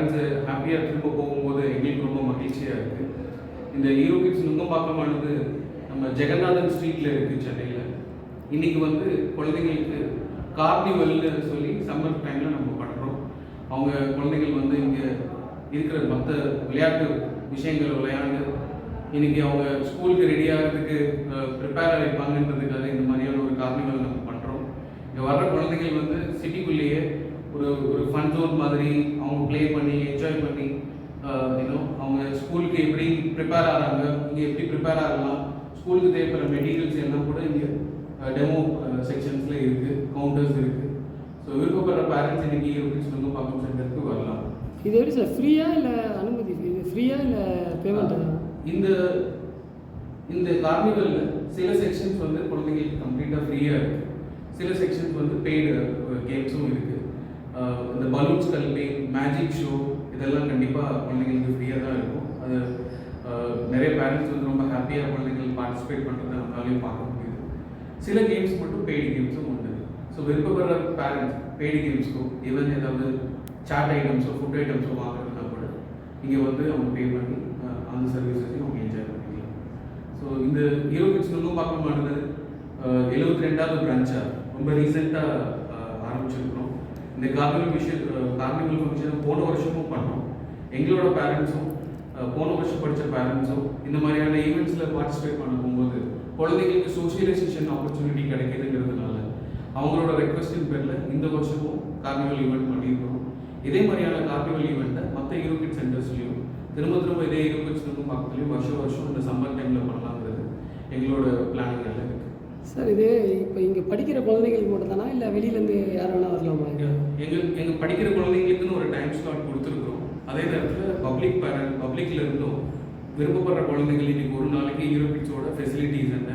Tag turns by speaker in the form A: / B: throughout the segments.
A: Parents ஹாப்பியாக திரும்ப போகும்போது எங்களுக்கு ரொம்ப மகிழ்ச்சியாக இருக்குது. இந்த ஹீரோ கிட்ஸ் நுங்கம்பாக்கமானது நம்ம ஜெகநாதன் ஸ்ட்ரீட்டில் இருக்குது சென்னையில். இன்றைக்கி வந்து குழந்தைங்களுக்கு கார்னிவல்னு சொல்லி சம்மர் டைமில் நம்ம பண்ணுறோம். அவங்க குழந்தைகள் வந்து இங்கே இருக்கிற மற்ற விளையாட்டு விஷயங்கள் விளையாண்டு இன்றைக்கி அவங்க ஸ்கூலுக்கு ரெடி ஆகிறதுக்கு ப்ரிப்பேர் ஆகிப்பாங்கன்றதுக்காக இந்த மாதிரியான ஒரு கார்னிவல் நம்ம பண்ணுறோம். இங்கே வர்ற குழந்தைகள் வந்து சிட்டிக்குள்ளேயே ஒரு ஒரு ஃபன் ஜோன் மாதிரி அவங்க ப்ளே பண்ணி என்ஜாய் பண்ணி இன்னும் அவங்க ஸ்கூலுக்கு எப்படி ப்ரிப்பேர் ஆகிறாங்க, இங்கே எப்படி ப்ரிப்பேர் ஆகலாம், ஸ்கூலுக்கு தேவைப்படுற மெட்டீரியல்ஸ் எல்லாம் கூட இங்கே டெமோ செக்ஷன்ஸில் இருக்குது, கவுண்டர்ஸ் இருக்குது. ஸோ விருப்பப்படுற பேரண்ட்ஸ் இன்றைக்கி யூபிஎஸ் நுங்கம்பாக்கம் சென்டருக்கு வரலாம்.
B: இது எப்படி சார், ஃப்ரீயா இல்லை அனுமதி, இது ஃப்ரீயா இல்லை பேமெண்ட்டா?
A: இந்த இந்த கார்னிவலில் சில செக்ஷன்ஸ் வந்து குழந்தைங்களுக்கு கம்ப்ளீட்டாக ஃப்ரீயாக இருக்குது, சில செக்ஷன்ஸ் வந்து பெய்டு கேம்ஸும் இருக்குது. இந்த பலூன் ஸ்கல்பிங், மேஜிக் ஷோ இதெல்லாம் கண்டிப்பாக குழந்தைங்களுக்கு ஃப்ரீயாக தான் இருக்கும். அது நிறைய பேரண்ட்ஸ் வந்து ரொம்ப ஹாப்பியாக குழந்தைகள் பார்ட்டிசிபேட் பண்ணுறதை நம்மளாலையும் பார்க்க முடியுது. சில கேம்ஸ் மட்டும் பெய்டு கேம்ஸும் உண்டு. ஸோ விருப்பப்படுற பேரண்ட்ஸ் பெய்டு கேம்ஸ்க்கோ ஈவன் ஏதாவது சாட் ஐட்டம்ஸோ ஃபுட் ஐட்டம்ஸோ வாங்குறதுனா கூட இங்கே வந்து அவங்க பே பண்ணி அந்த சர்வீஸஸையும் அவங்க என்ஜாய் பண்ணிக்கலாம். ஸோ இந்த ஹீரோ கிட்ஸ் நுங்கம்பாக்கமானது 72வது பிரான்ச்சாக ரொம்ப ரீசெண்டாக ஆரம்பிச்சிருக்கிறோம். இந்த கார்னிவல் ஃபங்க்ஷன் போன வருஷமும் பண்ணோம். எங்களோட பேரண்ட்ஸும் போன வருஷம் படித்த பேரண்ட்ஸும் இந்த மாதிரியான ஈவெண்ட்ஸில் பார்ட்டிசிபேட் பண்ண போகும்போது குழந்தைங்களுக்கு சோஷியலைசேஷன் ஆப்பர்ச்சுனிட்டி கிடைக்குதுங்கிறதுனால அவங்களோட ரெக்வஸ்டின் பேரில் இந்த வருஷமும் கார்னிவல் ஈவெண்ட் பண்ணியிருக்கிறோம். இதே மாதிரியான கார்னிவல் ஈவெண்ட்டை மற்ற ஹீரோ கிட் சென்டர்ஸ்லையும் திரும்ப இதே ஹீரோ கிட்ஸ் பக்கத்துலையும் வருஷம் இந்த சம்மர் டைமில் பண்ணலாங்கிறது எங்களோட பிளானிங் எல்லாம் இருக்குது.
B: சார் இது இப்போ இங்கே படிக்கிற குழந்தைங்களுக்கு மட்டும் தானா இல்லை வெளியிலேருந்து யார் வேணால் வரலாமா?
A: எங்கள் படிக்கிற குழந்தைங்களுக்குன்னு ஒரு டைம் ஸ்லாட் கொடுத்துருக்குறோம். அதே நேரத்தில் பப்ளிக்கில் இருந்தும் விருப்பப்படுற குழந்தைகள் இன்றைக்கி ஒரு நாளைக்கு ஹீரோ கிட்ஸோட ஃபெசிலிட்டிஸ் என்ன,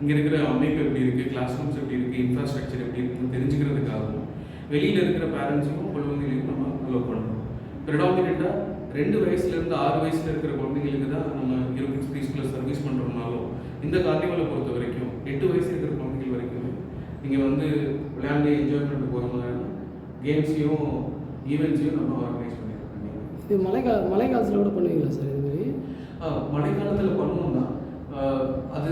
A: இங்கே இருக்கிற அமைப்பு எப்படி இருக்குது, கிளாஸ் ரூம்ஸ் எப்படி இருக்குது, இன்ஃப்ராஸ்ட்ரக்சர் எப்படி இருக்குன்னு தெரிஞ்சுக்கிறதுக்காகவும் வெளியில் இருக்கிற பேரண்ட்ஸுக்கும் குழந்தைங்களையும் நம்ம அலோவ் பண்ணுறோம். ப்ரிடாமினெண்ட்டாக 2 வயசுலேருந்து 6 வயசில் இருக்கிற குழந்தைங்களுக்கு தான் நம்ம ஹீரோ கிட்ஸ் ப்ரீ ஸ்கூலில் சர்வீஸ் பண்ணுறோம்னாலும் இந்த கார்னிவலை பொறுத்த வரைக்கும் 8 வயசு இருக்கிற குழந்தைகள் வரைக்கும் இங்கே வந்து விளையாண்டு என்ஜாய் பண்ணிட்டு போகிற மாதிரியான கேம்ஸையும் ஈவெண்ட்ஸையும் நம்ம ஆர்கனைஸ் பண்ணியிருக்கோம்.
B: இது மழை காலத்தில் கூட பண்ணுவீங்களா சார்? இது மாதிரி
A: மழை காலத்தில் பண்ணோம்னா அது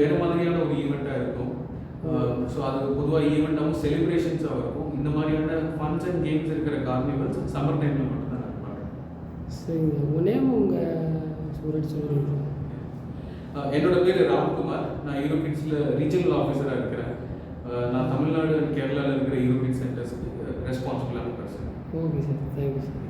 A: வேறு மாதிரியான ஒரு ஈவெண்ட்டாக இருக்கும். ஸோ அது பொதுவாக ஈவெண்ட்டாகவும் செலிப்ரேஷன்ஸாக இருக்கும். இந்த மாதிரியான ஃபன்ஸ் அண்ட் கேம்ஸ் இருக்கிற கார்னிவல்ஸ் சம்மர் டைமில் மட்டும்தான் நான் பண்ணுறேன்.
B: சரிங்க, உங்கள் நேம் உங்கள் ஸ்டூடெண்ட் சொல்லுங்கள்.
A: என்னோட பேர் ராம்குமார். நான் ஹீரோ கிட்ஸில் ரீஜனல் ஆஃபீஸராக இருக்கிறேன். நான் தமிழ்நாடு அண்ட் கேரளாவில் இருக்கிற ஹீரோ கிட்ஸ் சென்டர்ஸ்க்கு ரெஸ்பான்சிபிளான person.
B: Okay sir, thank you sir.